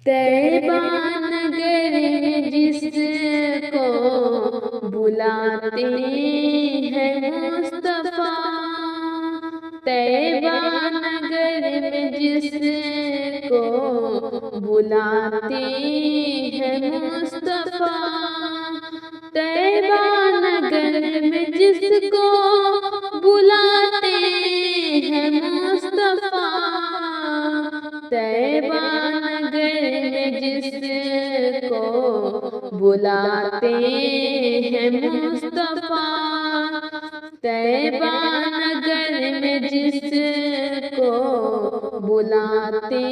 तैबा नगर में जिसको बुलाते हैं मुस्तफा, तैबा नगर में जिसको बुलाते हैं मुस्तफा, तैबा नगर में जिसको बुलाते हैं मुस्तफा, तैबा नगर में जिसको बुलाते हैं मुस्तफा, तैबा नगर में जिसको बुलाते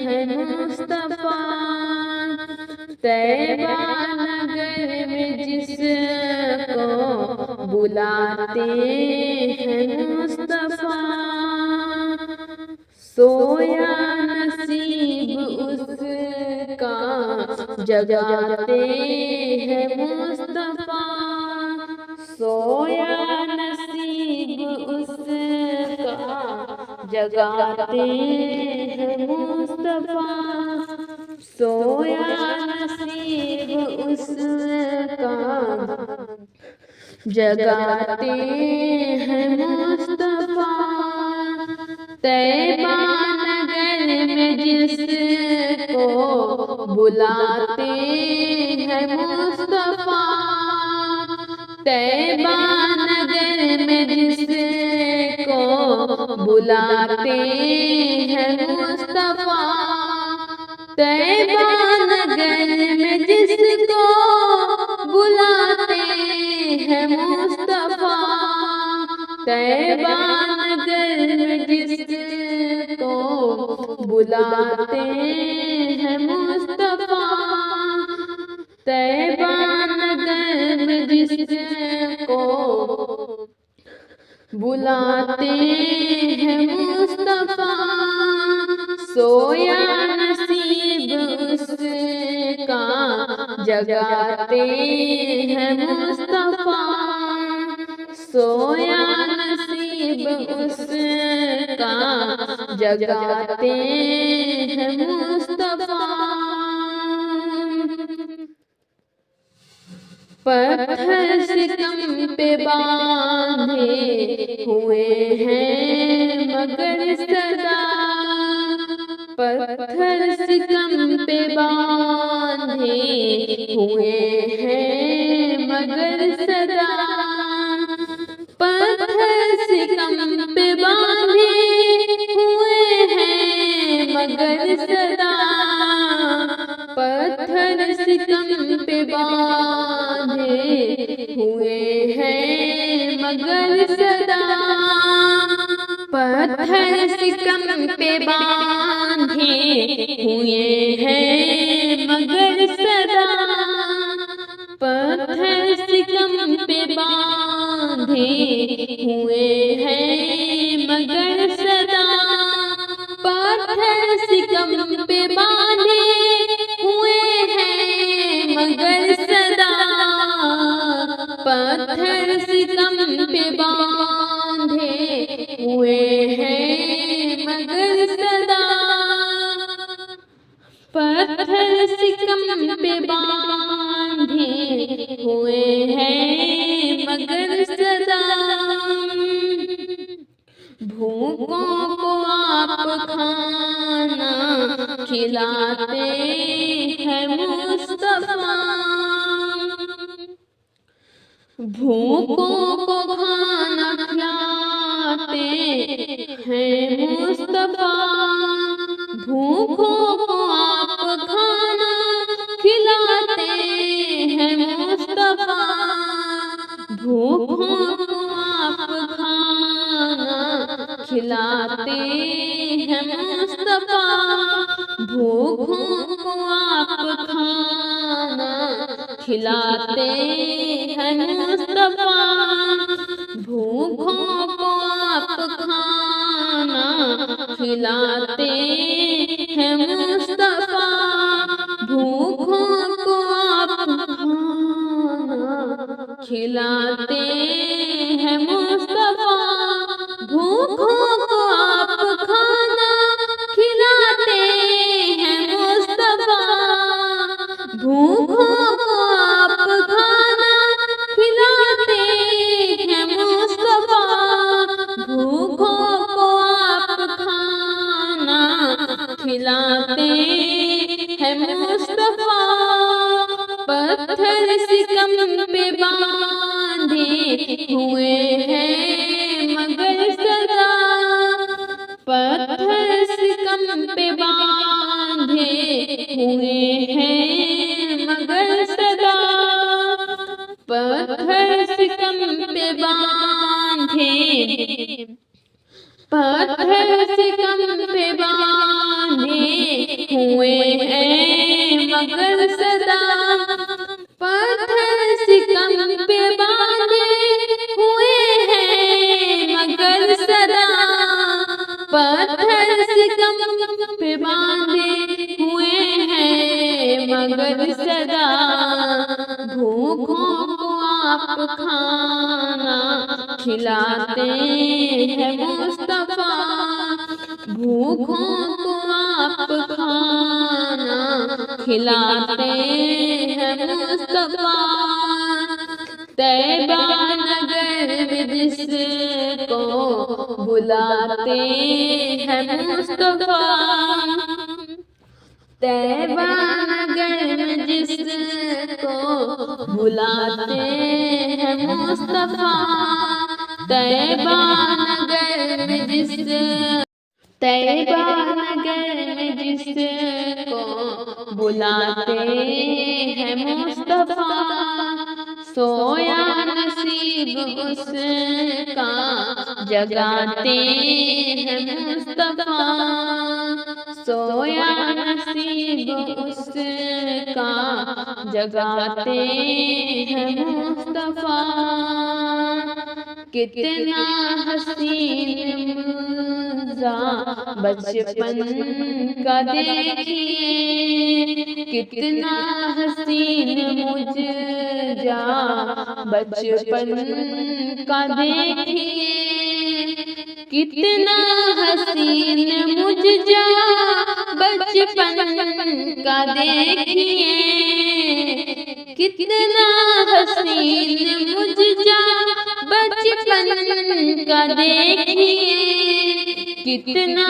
हैं मुस्तफा, तैबा नगर में जिसको बुलाते हैं मुस्तफा, सोया नसीब उसका जगाते हैं मुस्तफा, सोया नसीब उसका जगाते हैं मुस्तफा, सोया नसीब उसका जगाते हैं मुस्तफा, तैबा नगर में जिसको बुलाते हैं मुस्तफा, तैबा नगर में जिसको बुलाते हैं मुस्तफा, तैबा नगर में जिसको बुलाते हैं मुस्तफा, तैबा नगर में जिसको बुलाते हैं मुस्तफा, तैबा नगर में जिसको बुलाते हैं मुस्तफा, सोया नसीब उसका जगाते हैं मुस्तफा, सोया नसीब उसका जगाते हैं मुस्तफा, पत्थर सितम पे बांधे हुए हैं मगर सदा, पत्थर सितम पे बांधे हुए हैं मगर सदा, पत्थर सितम पे बांधे हुए हैं मगर सदा, पत्थर सितम पे बांधे हुए हैं मगर सदा, पत्थर सितम पे बांधे हुए हैं मगर सदा, पत्थर सितम पे बांधे हुए हैं मगर सदा, पत्थर सितम पे बांधे हुए हैं मगर सदा, पत्थर सितम पे बांधे हुए हैं मगर सदा, पत्थर सितम पे बांधे हुए हैं मगर सदा, भूखों को आप खाना खिलाते हैं मुस्तफा, भूखों को खाना खिलाते हैं मुस्तफा, भूखों को आप खाना खिलाते हैं मुस्तफा, भूखों को आप खाना खिलाते हैं मुस्तफा, भूखों को आप खाना खिलाते हैं मुस्तफा, भूखों को आप खाना खिलाते हैं मुस्तफा, भूखों को आप खाना खिलाते हैं मुस्तफा, भूखों को आप खाना खिला खिलाते हैं मुस्तफा। पत्थर सिकम पे बांधे हुए हैं मगर सदा, पत्थर सिकम पे बांधे हुए हैं मगर सदा, पत्थर सिकम पे बांधे, पत्थर सिकम पे बांधे हुए हैं मगर सदा, पत्थर सिकम पे बांधे हुए हैं मगर सदा, पत्थर सिकम पे बांधे हुए हैं मगर सदा। भूखों को आप खाना खिलाते हैं मुस्तफा, भूखों को आप खाना खिलाते हैं मुस्तफा। तैबा नगर में जिसको बुलाते हैं मुस्तफा, तैबा नगर में जिसको बुलाते हैं मुस्तफा, तैबा नगर में तैबा नगर में जिसको बुलाते हैं मुस्तफा, सोया नसीब उसका जगाते हैं मुस्तफा, सोया नसीब उसका जगाते हैं मुस्तफा। कितना हसीन मुर्जा बचपन का देखिए, कितना हसीन मुर्जा बचपन का देखिए, कितना हसीन मुर्जा बचपन का देखिए, कितना हसीन मुर्जा बचपन का देखिए, कितना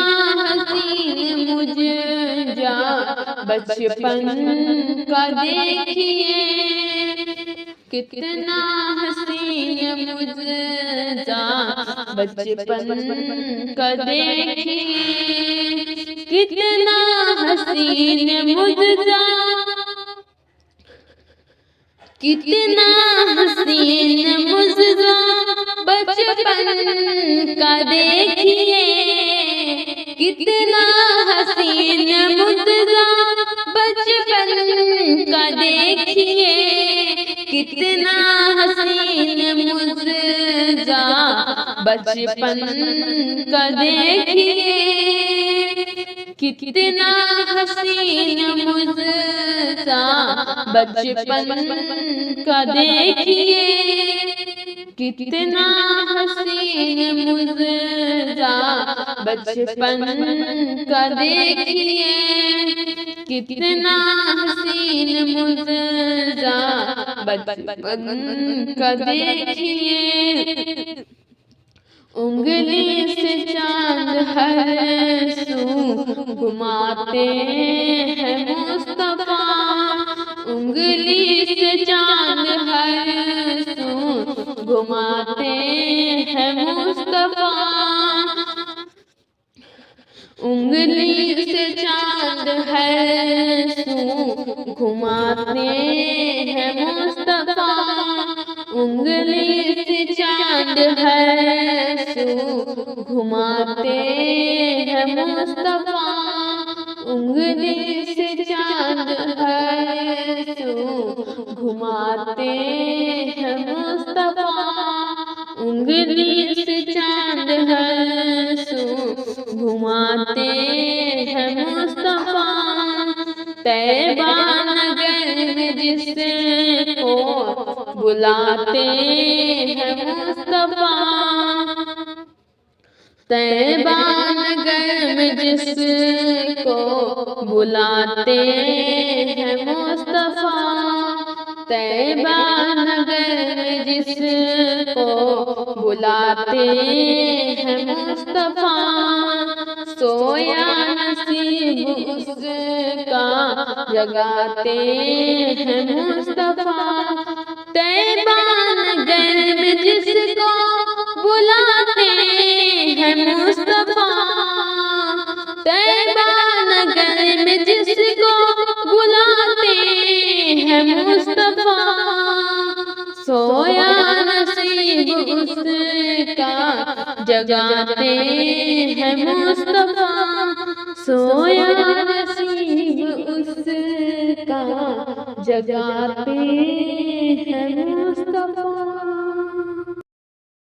हसीन मुर्जा बचपन का देखिए, कितना हसीन मुर्जा बचपन का देखिए, कितना हसीन मुर्जा, कितना हसीन मुर्जा बचपन का देखिए, कितना हसीन मुर्जा बचपन का देखिए, कितना हसीन मुर्जा बचपन का देखिए, कितना हसीन मुर्जा बचपन का देखिए, कितना हसीन मुर्जा बचपन का देखिए, कितना हसीन मुर्जा बचपन का देखिए। उंगली से चांद हर सू घुमाते हैं मुस्तफा, उंगली से चांद हर सू घुमाते हैं मुस्तफा, उंगली से चांद हर सू घुमाते हैं मुस्तफा, उंगली से चांद हर सू घुमाते हैं मुस्तफा, उंगली से चांद हर सू घुमाते हैं मुस्तफा, उंगली से चांद हर सू घुमाते हैं मुस्तफा। तैबा नगर में जिसको बुलाते हैं मुस्तफा, तैबा नगर में जिसको बुलाते हैं मुस्तफा, तैबा नगर में जिसको बुलाते हैं मुस्तफा, सोया नसीब उसका जगाते हैं मुस्तफा। तैबा नगर में जिसको बुलाते हैं मुस्तफा, तैबा नगर में जिसको बुलाते हैं मुस्तफा। सोया नसीब उसका जगाते हैं मुस्तफा, सोया नसीब उसका जगाते हैं मुस्तफा।